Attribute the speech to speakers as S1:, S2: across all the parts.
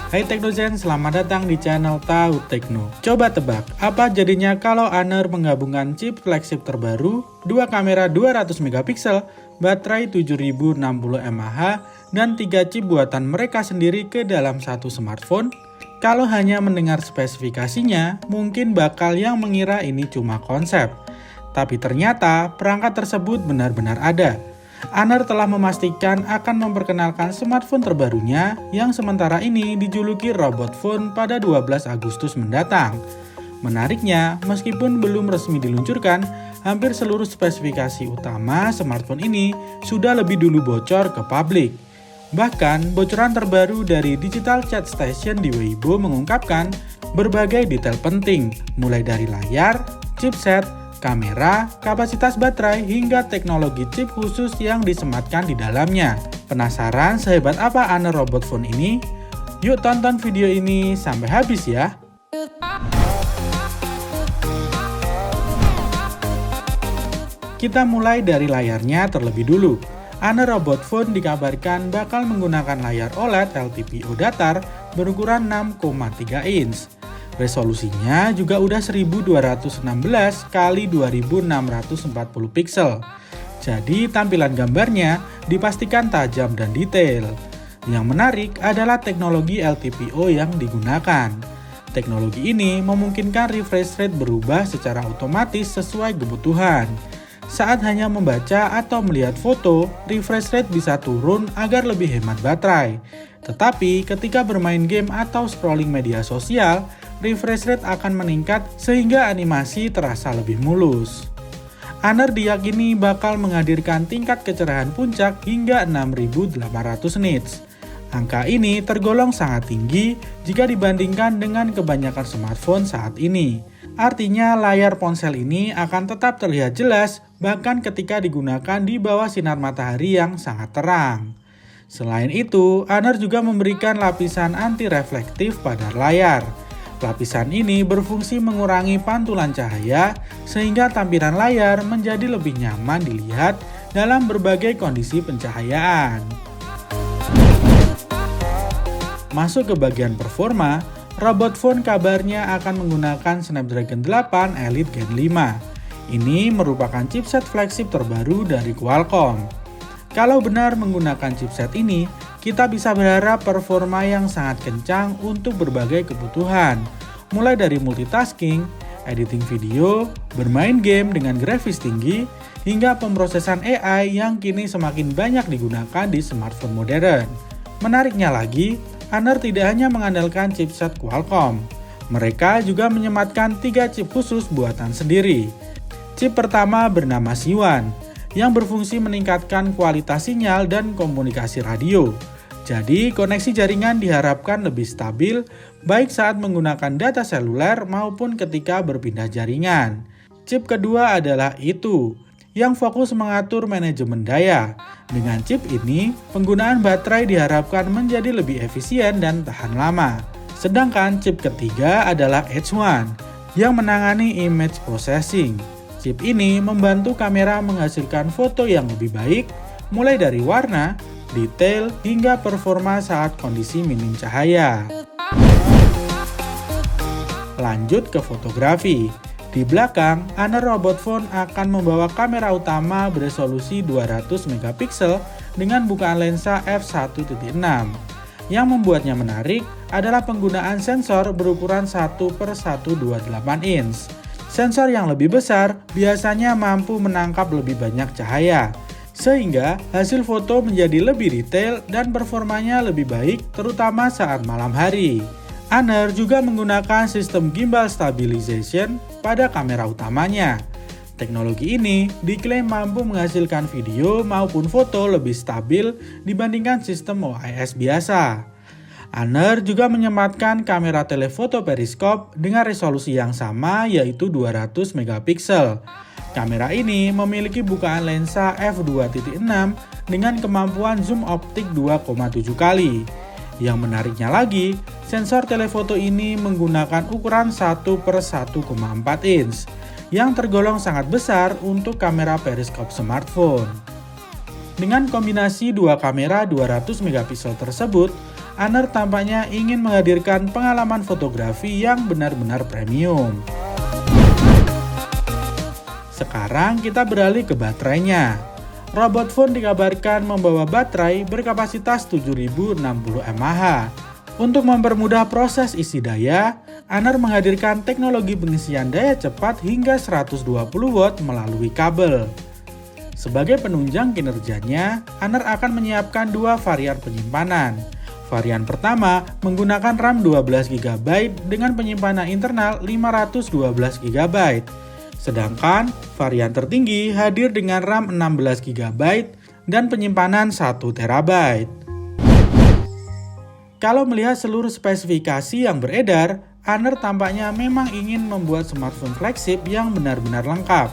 S1: Hai Teknozen, selamat datang di channel Tahu Tekno. Coba tebak, apa jadinya kalau Honor menggabungkan chip flagship terbaru, 2 kamera 200 megapiksel, baterai 7060 mAh, dan 3 chip buatan mereka sendiri ke dalam satu smartphone? Kalau hanya mendengar spesifikasinya, mungkin bakal yang mengira ini cuma konsep. Tapi ternyata perangkat tersebut benar-benar ada. Honor telah memastikan akan memperkenalkan smartphone terbarunya yang sementara ini dijuluki Robot Phone pada 12 Agustus mendatang. Menariknya, meskipun belum resmi diluncurkan, hampir seluruh spesifikasi utama smartphone ini sudah lebih dulu bocor ke publik. Bahkan, bocoran terbaru dari Digital Chat Station di Weibo mengungkapkan berbagai detail penting, mulai dari layar, chipset, kamera, kapasitas baterai, hingga teknologi chip khusus yang disematkan di dalamnya. Penasaran sehebat apa Honor Robot Phone ini? Yuk tonton video ini sampai habis ya! Kita mulai dari layarnya terlebih dulu. Honor Robot Phone dikabarkan bakal menggunakan layar OLED LTPO datar berukuran 6,3 inch. Resolusinya juga udah 1216 x 2640 pixel. Jadi tampilan gambarnya dipastikan tajam dan detail. Yang menarik adalah teknologi LTPO yang digunakan. Teknologi ini memungkinkan refresh rate berubah secara otomatis sesuai kebutuhan. Saat hanya membaca atau melihat foto, refresh rate bisa turun agar lebih hemat baterai. Tetapi ketika bermain game atau scrolling media sosial, refresh rate akan meningkat sehingga animasi terasa lebih mulus. Honor diyakini bakal menghadirkan tingkat kecerahan puncak hingga 6800 nits. Angka ini tergolong sangat tinggi jika dibandingkan dengan kebanyakan smartphone saat ini. Artinya layar ponsel ini akan tetap terlihat jelas bahkan ketika digunakan di bawah sinar matahari yang sangat terang. Selain itu, Honor juga memberikan lapisan anti-reflektif pada layar. Lapisan ini berfungsi mengurangi pantulan cahaya sehingga tampilan layar menjadi lebih nyaman dilihat dalam berbagai kondisi pencahayaan. Masuk ke bagian performa, Robot Phone kabarnya akan menggunakan Snapdragon 8 Elite Gen 5. Ini merupakan chipset flagship terbaru dari Qualcomm. Kalau benar menggunakan chipset ini, kita bisa berharap performa yang sangat kencang untuk berbagai kebutuhan, mulai dari multitasking, editing video, bermain game dengan grafis tinggi, hingga pemrosesan AI yang kini semakin banyak digunakan di smartphone modern. Menariknya lagi, Honor tidak hanya mengandalkan chipset Qualcomm, mereka juga menyematkan 3 chip khusus buatan sendiri. Chip pertama bernama Siwan, yang berfungsi meningkatkan kualitas sinyal dan komunikasi radio. Jadi, koneksi jaringan diharapkan lebih stabil baik saat menggunakan data seluler maupun ketika berpindah jaringan. Chip kedua adalah itu, yang fokus mengatur manajemen daya. Dengan chip ini, penggunaan baterai diharapkan menjadi lebih efisien dan tahan lama. Sedangkan chip ketiga adalah H1, yang menangani image processing. Chip ini membantu kamera menghasilkan foto yang lebih baik, mulai dari warna, detail, hingga performa saat kondisi minim cahaya. Lanjut ke fotografi. Di belakang, Honor Robot Phone akan membawa kamera utama beresolusi 200 megapiksel dengan bukaan lensa f1.6. Yang membuatnya menarik adalah penggunaan sensor berukuran 1/128 inch. Sensor yang lebih besar biasanya mampu menangkap lebih banyak cahaya, sehingga hasil foto menjadi lebih detail dan performanya lebih baik terutama saat malam hari. Honor juga menggunakan sistem gimbal stabilization pada kamera utamanya. Teknologi ini diklaim mampu menghasilkan video maupun foto lebih stabil dibandingkan sistem OIS biasa. Honor juga menyematkan kamera telefoto periskop dengan resolusi yang sama yaitu 200 megapiksel. Kamera ini memiliki bukaan lensa f2.6 dengan kemampuan zoom optik 2,7 kali. Yang menariknya lagi, sensor telefoto ini menggunakan ukuran 1/1,4 inch, yang tergolong sangat besar untuk kamera periskop smartphone. Dengan kombinasi dua kamera 200 megapiksel tersebut, Honor tampaknya ingin menghadirkan pengalaman fotografi yang benar-benar premium. Sekarang kita beralih ke baterainya. Robot phone dikabarkan membawa baterai berkapasitas 7060 mAh. Untuk mempermudah proses isi daya, Honor menghadirkan teknologi pengisian daya cepat hingga 120 watt melalui kabel. Sebagai penunjang kinerjanya, Honor akan menyiapkan dua varian penyimpanan. Varian pertama menggunakan RAM 12GB dengan penyimpanan internal 512 GB. Sedangkan varian tertinggi hadir dengan RAM 16GB dan penyimpanan 1 TB. Kalau melihat seluruh spesifikasi yang beredar, Honor tampaknya memang ingin membuat smartphone flagship yang benar-benar lengkap.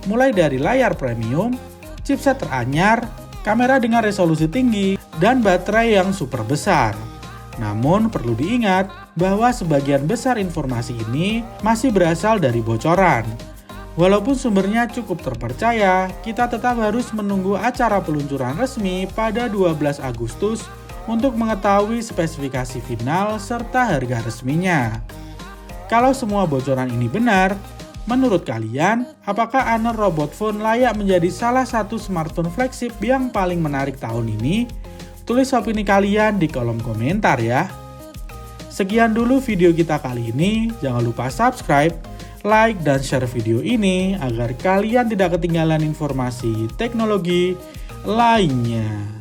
S1: Mulai dari layar premium, chipset teranyar, kamera dengan resolusi tinggi, dan baterai yang super besar. Namun perlu diingat bahwa sebagian besar informasi ini masih berasal dari bocoran. Walaupun sumbernya cukup terpercaya, kita tetap harus menunggu acara peluncuran resmi pada 12 Agustus untuk mengetahui spesifikasi final serta harga resminya. Kalau semua bocoran ini benar, menurut kalian, apakah Honor Robot Phone layak menjadi salah satu smartphone flagship yang paling menarik tahun ini? Tulis opini kalian di kolom komentar ya. Sekian dulu video kita kali ini, jangan lupa subscribe, like, dan share video ini agar kalian tidak ketinggalan informasi teknologi lainnya.